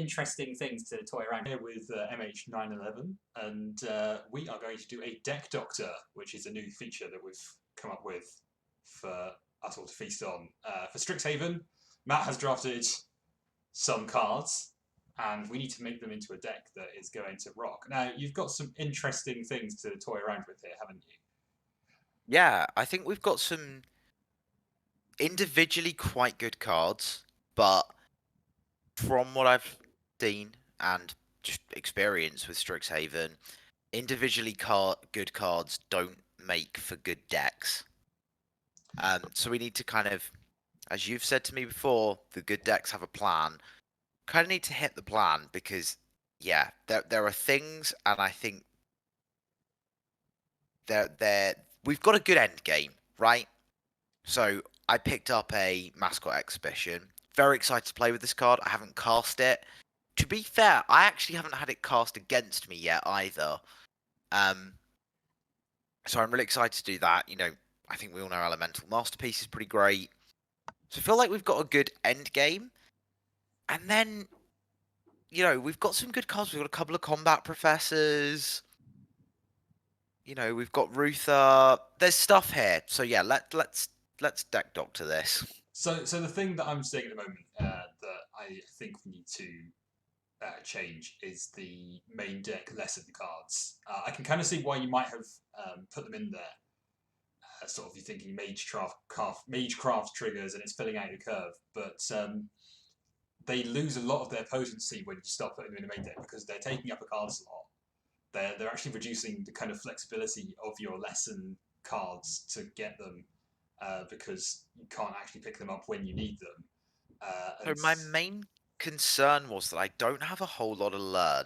interesting things to toy around here with MH911, and we are going to do a deck doctor, which is a new feature that we've come up with for us all to feast on. For Strixhaven, Matt has drafted some cards, and we need to make them into a deck that is going to rock. Now, you've got some interesting things to toy around with here, haven't you? Yeah, I think we've got some individually quite good cards, but from what I've seen and just experience with Strixhaven, individually good cards don't make for good decks. So we need to kind of, as you've said to me before, the good decks have a plan. Kind of need to hit the plan because, yeah, there are things, and I think there we've got a good end game, right? So I picked up a Mascot Exhibition. Very excited to play with this card. I haven't cast it. To be fair, I actually haven't had it cast against me yet either. So I'm really excited to do that. I think we all know Elemental Masterpiece is pretty great. So I feel like we've got a good end game. And then, we've got some good cards. We've got a couple of combat professors. We've got Ruther. There's stuff here. So yeah, let's deck doctor this. So the thing that I'm seeing at the moment that I think we need to change is the main deck less of the cards. I can kind of see why you might have put them in there. Sort of you're thinking Magecraft triggers and it's filling out your curve, but they lose a lot of their potency when you start putting them in a main deck because they're taking up a card slot. They're actually reducing the kind of flexibility of your lesson cards to get them because you can't actually pick them up when you need them. So my main concern was that I don't have a whole lot of learn.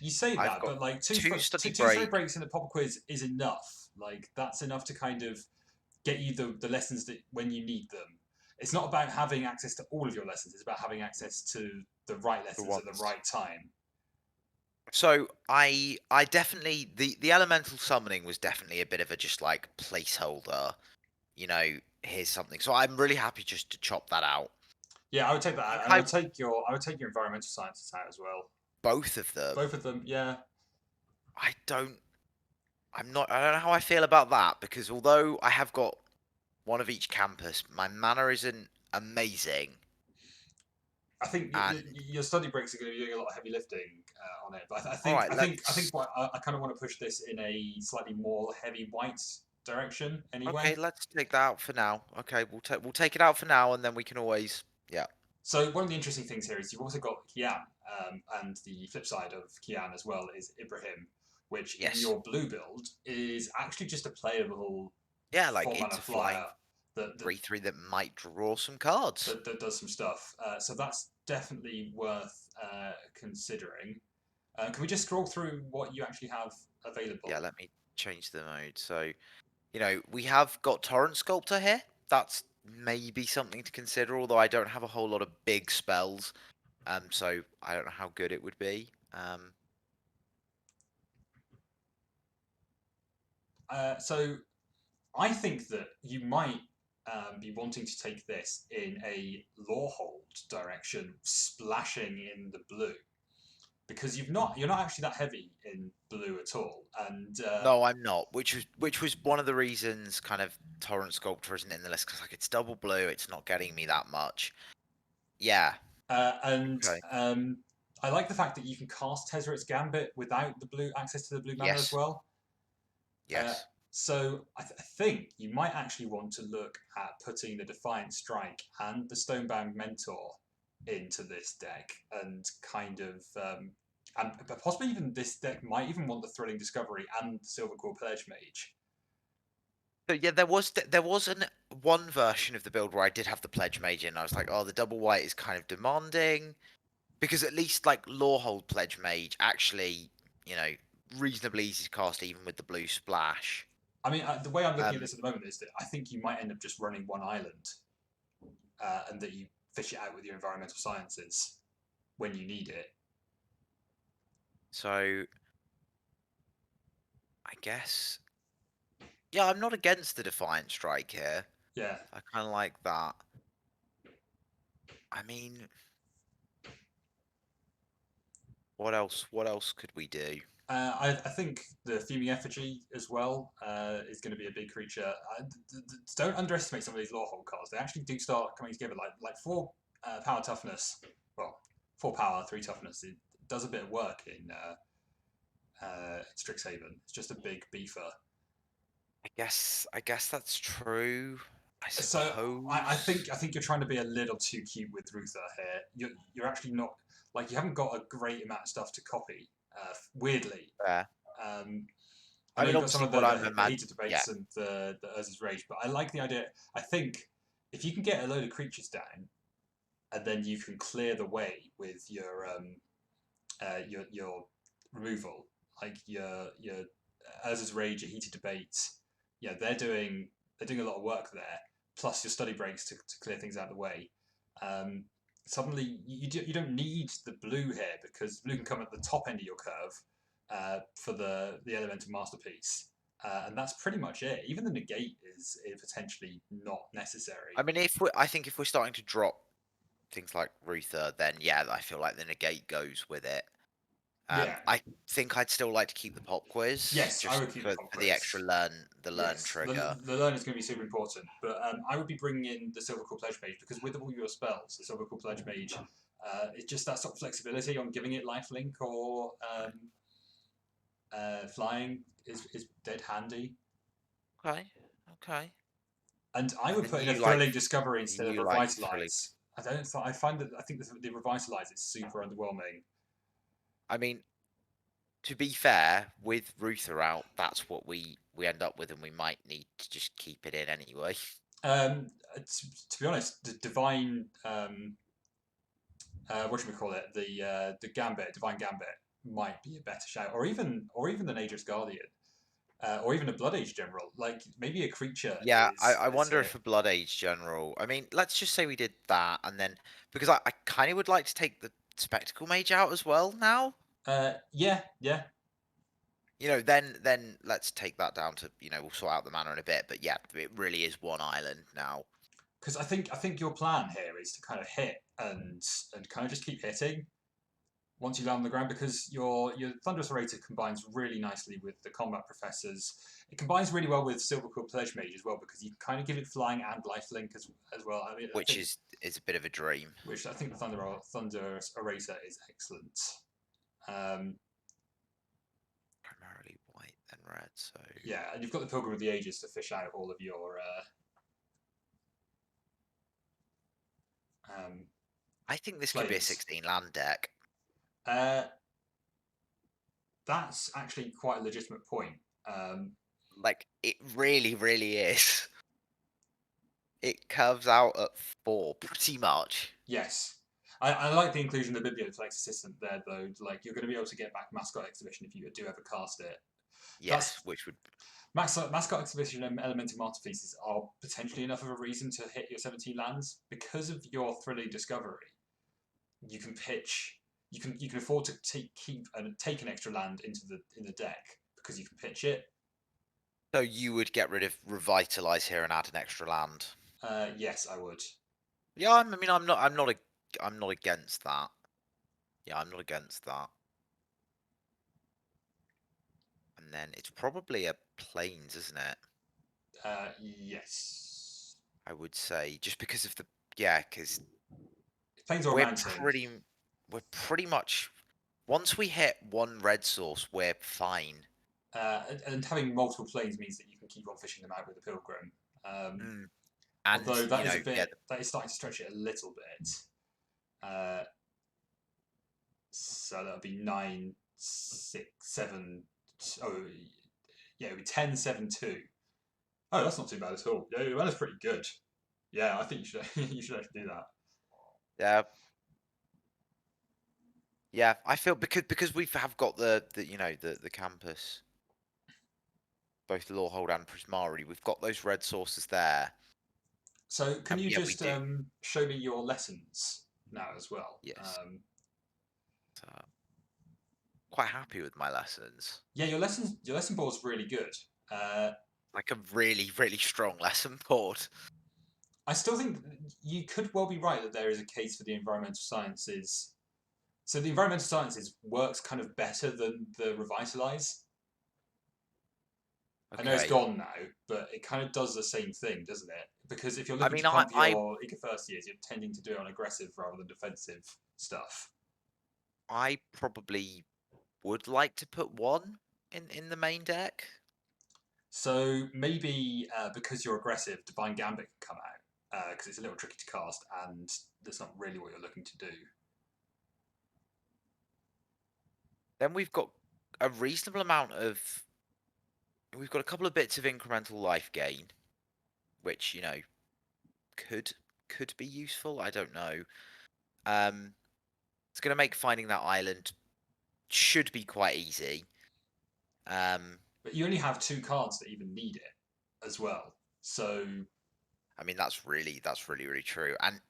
You say I've that, got but like two study two study break. breaks in the pop quiz is enough. Like that's enough to kind of get you the lessons that when you need them. It's not about having access to all of your lessons. It's about having access to the right The lessons at the ones. right time. So I definitely the elemental summoning was definitely a bit of a just like placeholder. Here's something. So I'm really happy just to chop that out. Yeah, I would take that I think out, and I I would take your environmental sciences out as well. both of them. Both of them, yeah. I don't. I don't know how I feel about that because although I have got one of each campus, my mana isn't amazing. I think And your study breaks are going to be doing a lot of heavy lifting on it. But all right, I think let's. what I kind of want to push this in a slightly more heavy white direction Okay, anyway. let's take that out for now. Okay, we'll take it out for now, and then we can always. Yeah. So one of the interesting things here is you've also got Kian, and the flip side of Kian as well is Ibrahim, which in Yes. your blue build is actually just a playable Yeah, like 4 mana it's a flying flyer that, that 3/3 that might draw some cards. that does some stuff. So that's definitely worth considering. Can we just scroll through what you actually have Yeah, available? let me change the mode. So, we have got Torrent Sculptor here. That's maybe something to consider, although I don't have a whole lot of big spells. So I don't know how good it would be. So I think that you might be wanting to take this in a law hold direction, splashing in the blue. Because you're not actually that heavy in blue at all, and No, I'm not. Which was one of the reasons kind of Torrent Sculptor isn't in the list because like it's double blue, it's not getting me that much. Yeah. and Okay. I like the fact that you can cast Tezzeret's Gambit without the blue access to the blue mana as Yes. well. Uh, Yes. so I think you might actually want to look at putting the Defiant Strike and the Stonebound Mentor into this deck, and kind of and possibly even this deck might even want the Thrilling Discovery and the Silver Core Pledge Mage. So yeah, there was one version of the build where I did have the Pledge Mage in. I was like, oh, the double white is kind of demanding because at least like Lorehold Pledge Mage actually, you know, reasonably easy to cast even with the blue splash. I mean, the way I'm looking at Um, this at the moment is that I think you might end up just running one island, and that you fish it out with your environmental sciences when you need it. so I guess yeah, I'm not against the Defiant Strike here. Yeah, I kind of like that. I mean, What else? What else could we do? I think the Fuming Effigy as well is going to be a big creature. Don't underestimate some of these Lawhold cards. They actually do start coming together. Like 4 power toughness, well, 4 power, 3 toughness. It does a bit of work in Strixhaven. It's just a big beefer. I guess that's true. I So suppose. I think you're trying to be a little too cute with Ruther here. You're actually not, like, you haven't got a great amount of stuff to copy. Weirdly, Yeah. um, I I know mean, you've got some obviously, of what I'm the imag. heated Yeah. debates and the Urza's Rage, but I like the idea. I think if you can get a load of creatures down, and then you can clear the way with your removal, like your Urza's Rage, your heated debates. Yeah, they're doing a lot of work there. Plus your study breaks to clear things out of the way. Um, Suddenly you don't need the blue here because blue can come at the top end of your curve for the Elemental Masterpiece. And that's pretty much it. Even the negate is potentially not necessary. I mean, I think if we're starting to drop things like Ruther, then yeah, I feel like the negate goes with it. Yeah. I think I'd still like to keep the pop quiz Yes, I just would keep the for pop the extra quiz. learn Yes, trigger. the learn is going to be super important. But I would be bringing in the Silver Core Pledge Mage because with all your spells, the Silver Core Pledge Mage, it's just that sort of flexibility on giving it lifelink or flying is dead handy. Okay, okay. And I would And put in a you like thrilling discovery instead of you like thrilling. revitalize. I don't. I find that I think the revitalize is super underwhelming. I mean, to be fair, with Ruther out, that's what we end up with, and we might need to just keep it in anyway. To be honest, the divine what should we call it? The Gambit, Divine Gambit, might be a better shout, or even the Nature's Guardian, or even a Blood Age General. Like maybe a creature Yeah, I is wonder if a Blood Age General. I mean, let's just say we did that, and then because I kind of would like to take the Spectacle Mage out as well now. yeah, yeah. Then let's take that down to we'll sort out the mana in a bit. But yeah, it really is one island now. Because I think your plan here is to kind of hit and kind of just keep hitting once you land on the ground because your Thunderous Orator combines really nicely with the Combat Professors. It combines really well with Silverquill Pledge Mage as well because you can kind of give it flying and lifelink as well. I mean, I Which think is a bit of a dream. which I think the Thunderous Orator is excellent. Um, Primarily white then red, so yeah, and you've got the Pilgrim of the Ages to fish out all of your. I think this could be a Planes. 16 land deck. Uh, that's actually quite a legitimate point. Like it really, really is. It curves out at 4, pretty much. Yes. I like the inclusion of the Biblioflex Assistant there, though. Like, you're going to be able to get back Mascot Exhibition if you do ever cast it. Yes, That's which would. Mascot Exhibition and Elemental Masterpieces are potentially enough of a reason to hit your 17 lands because of your thrilling discovery. You can pitch. You can afford to take an extra land into the deck because you can pitch it. So you would get rid of Revitalize here and add an extra land. Yes, I would. Yeah, I mean, I'm not against that. Yeah, I'm not against that. And then it's probably a plains, isn't it? Yes. I would say just because of the because Plains or we're mountain. pretty we're pretty much once we hit one red source, we're fine. And having multiple planes means that you can keep on fishing them out with the pilgrim. Um, Mm. And Although that is a yeah, bit that is starting to stretch it a little bit. Uh, so that would be 9, 6, 7. Oh, yeah, it would be 10, 7, 2. Oh, that's not too bad at all. Yeah, well, that's pretty good. Yeah, I think you should you should actually do that. yeah, yeah. I feel because we have got the campus, both Lawhold and Prismari, we've got those red sources there. So, can you Yeah, we just do. show me your lessons now as well? Yes. So, quite happy with my lessons. Yeah, your lesson board's really good. Uh, Like a really, really strong lesson board. I still think you could well be right that there is a case for the environmental sciences So the environmental sciences works kind of better than the revitalize. I know it's Okay. gone now, but it kind of does the same thing, doesn't it? Because if you're I looking mean, to I, pump I, your eco first years, you're tending to do it on aggressive rather than defensive stuff. I probably would like to put one in the main deck. So maybe because you're aggressive, Divine Gambit can come out because it's a little tricky to cast and that's not really what you're looking to do. Then we've got a reasonable amount of. We've got a couple of bits of incremental life gain, which could could be useful. I don't know. Um, it's going to make finding that island should be quite easy. But you only have 2 cards that even need it as well. So I mean, that's really true. And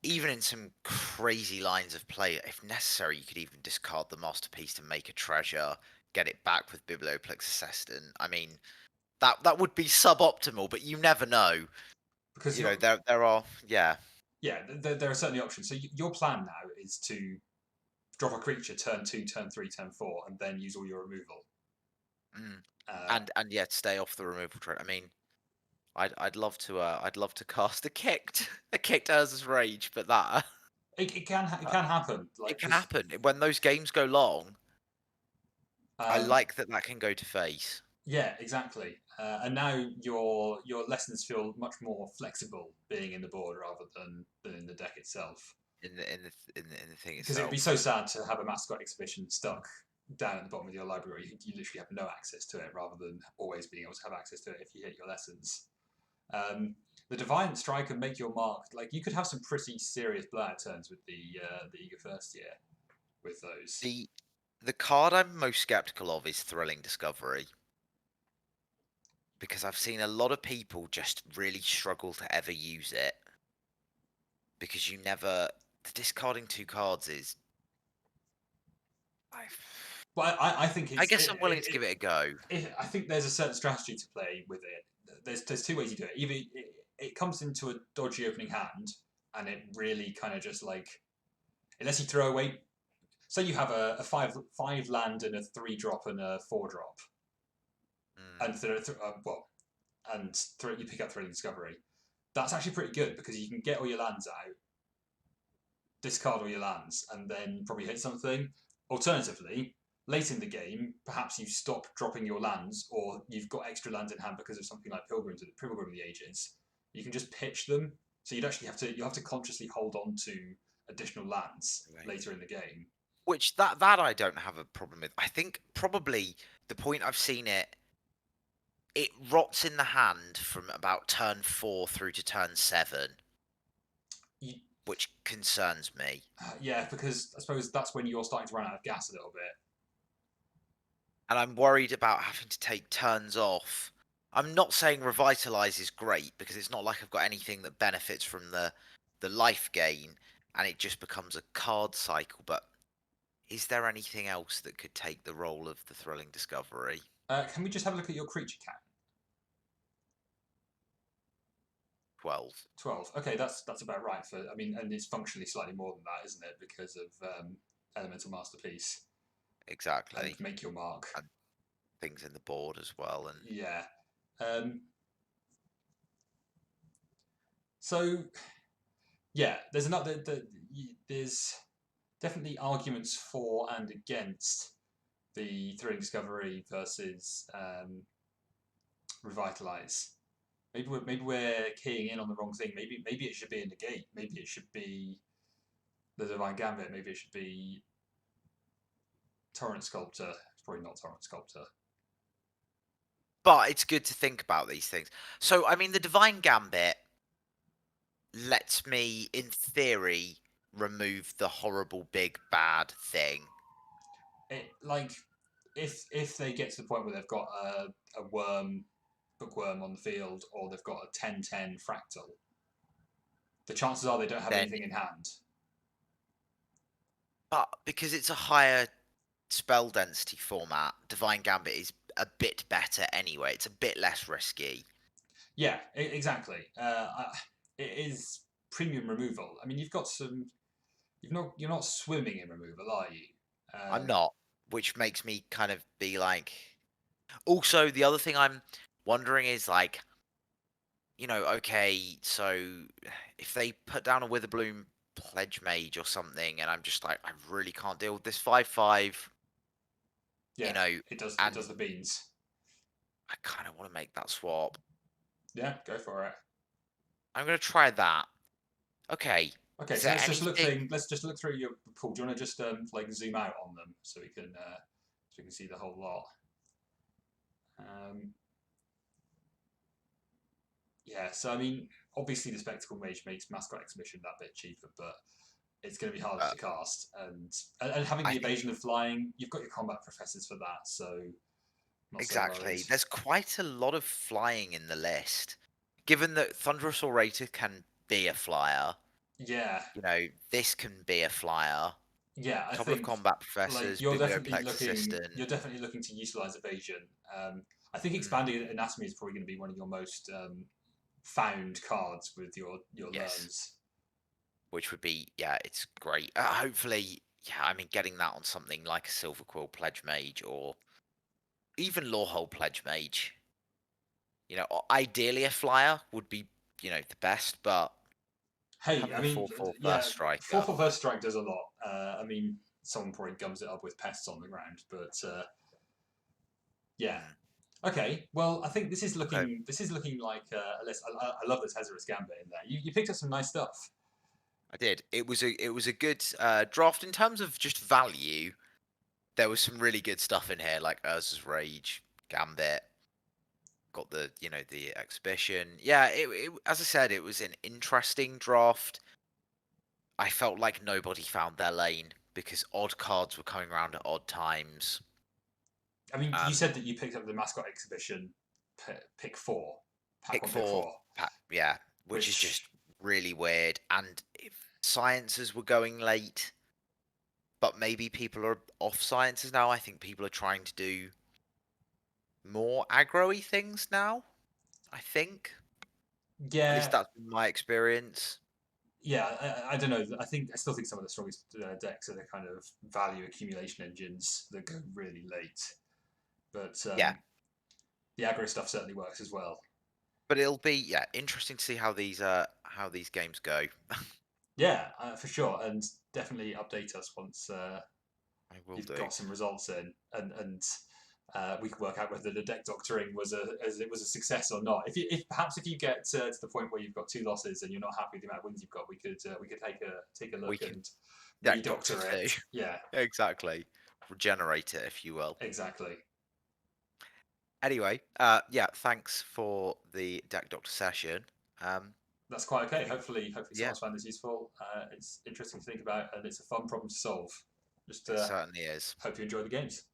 even in some crazy lines of play, if necessary, you could even discard the masterpiece to make a treasure, get it back with Biblioplex Assistant. I mean, that would be suboptimal, but you never know. because you're There are yeah, there are certainly options. So your plan now is to drop a creature turn 2, turn 3, turn 4, and then use all your removal. mm, Uh, and yet stay off the removal trade. I mean, I'd love to cast a kicked Urza's Rage, but that it uh, can happen, like it can because happen when those games go long. I um, like that can go to face yeah, exactly. And now your lessons feel much more flexible being in the board rather than in the deck itself. in the thing Because it would be itself. so sad to have a Mascot Exhibition stuck down at the bottom of your library. You literally have no access to it, rather than always being able to have access to it if you hit your lessons. Um, the Defiant Strike and Make Your Mark, like you could have some pretty serious blowout turns with the Eager First Year with those. The the card I'm most skeptical of is Thrilling Discovery because I've seen a lot of people just really struggle to ever use it because you never the discarding 2 cards is I, But I think I guess I'm willing to give it a go. I think there's a certain strategy to play with it. There's 2 ways you do it. Either it comes into a dodgy opening hand, and it really kind of just like unless you throw away. Say you have a five land and a 3 drop and a 4 drop, Mm, and you pick up Thrilling Discovery. That's actually pretty good because you can get all your lands out, discard all your lands, and then probably hit something. Alternatively, late in the game, perhaps you stop dropping your lands, or you've got extra lands in hand because of something like Pilgrim of the Ages. You can just pitch them, so you have to consciously hold on to additional lands right. later in the game. Which that I don't have a problem with. I think probably the point I've seen it rots in the hand from about turn 4 through to turn 7, You, which concerns me. yeah, because I suppose that's when you're starting to run out of gas a little bit. And I'm worried about having to take turns off. I'm not saying Revitalize is great because it's not like I've got anything that benefits from the life gain and it just becomes a card cycle, but is there anything else that could take the role of the Thrilling Discovery? Can we just have a look at your creature count? 12. 12. Okay, that's about right. And it's functionally slightly more than that, isn't it? Because of Elemental Masterpiece and Exactly. Make Your Mark. And things in the board as well. And Yeah. Um, so yeah, there's definitely arguments for and against the Thrilling Discovery versus Revitalize. Maybe we're keying in on the wrong thing. Maybe it should be a negate. Maybe it should be the Divine Gambit. Maybe it should be Torrent Sculptor. It's probably not Torrent Sculptor. but it's good to think about these things. So I mean the Divine Gambit lets me, in theory, remove the horrible big bad thing. Like if they get to the point where they've got a bookworm on the field, or they've got a 10/10 fractal, the chances are they don't have Then, anything in hand. but because it's a higher spell density format, Divine Gambit is a bit better anyway. It's a bit less risky. Yeah, exactly. It is premium removal. I mean, you've got some. You're not swimming in removal, are you? I'm Um, not, which makes me kind of be like. Also, the other thing I'm wondering is like, okay, so if they put down a Witherbloom Pledge Mage or something, and I'm just like, I really can't deal with this 5/5, you yeah, know, it does and the beans. I kind of want to make that swap. Yeah, go for it. I'm gonna try that. Okay, Okay, is so there anything? let's just look through your pool. Do you want to just like zoom out on them so we can see the whole lot? Um, yeah, so I mean, obviously the Spectacle Mage makes Mascot Exhibition that bit cheaper, but it's going to be harder Uh, to cast, and having I the think evasion of flying, you've got your combat professors for that, so not so worried. exactly. There's quite a lot of flying in the list. Given that Thunderous Orator can be a flyer, Yeah, this can be a flyer. yeah, I Couple of think combat professors, Biblioplex you're Assistant. definitely looking to utilize evasion. I think Mm, expanding anatomy is probably going to be one of your most found cards with your yes, learns. which would be, yeah, it's great. Hopefully, yeah, I mean, getting that on something like a Silver Quill Pledge Mage or even Lawhole Pledge Mage. Ideally a flyer would be, the best, but Hey, having I a mean, 4/4 yeah, first striker. 4 first strike does a lot. I mean, someone probably gums it up with pests on the ground, but yeah. Mm, Okay, well, I think okay, this is looking like a list. I love the Tezzerous Gambit in there. You picked up some nice stuff. I did. It was a good draft in terms of just value. There was some really good stuff in here, like Urza's Rage, Gambit. Got the exhibition. Yeah, as I said, it was an interesting draft. I felt like nobody found their lane because odd cards were coming around at odd times. I mean, you Um, said that you picked up the Mascot Exhibition pick four, pack pick one, pick four, four, yeah, which is just which really weird. And if sciences were going late, but maybe people are off sciences now. I think people are trying to do more aggro-y things now. I think. At least yeah, that's been my experience. yeah, I don't know. I still think some of the strongest decks are the kind of value accumulation engines that go really late. But Yeah, the aggro stuff certainly works as well. but it'll be interesting to see how these games go. Yeah, for sure, and definitely update us once I will you've do. got some results in, and we can work out whether the deck doctoring was a success or not. If perhaps if you get to the point where you've got 2 losses and you're not happy with the amount of wins you've got, we could take a We look can and deck doctor redoctor too. it. Yeah, Exactly. Regenerate it, if you will. exactly. Anyway, yeah, thanks for the deck doctor session. Um, That's quite I okay. think Hopefully yeah, someone's found this useful. It's interesting to think about, and it's a fun problem to solve. Just it certainly is. hope you enjoy the games.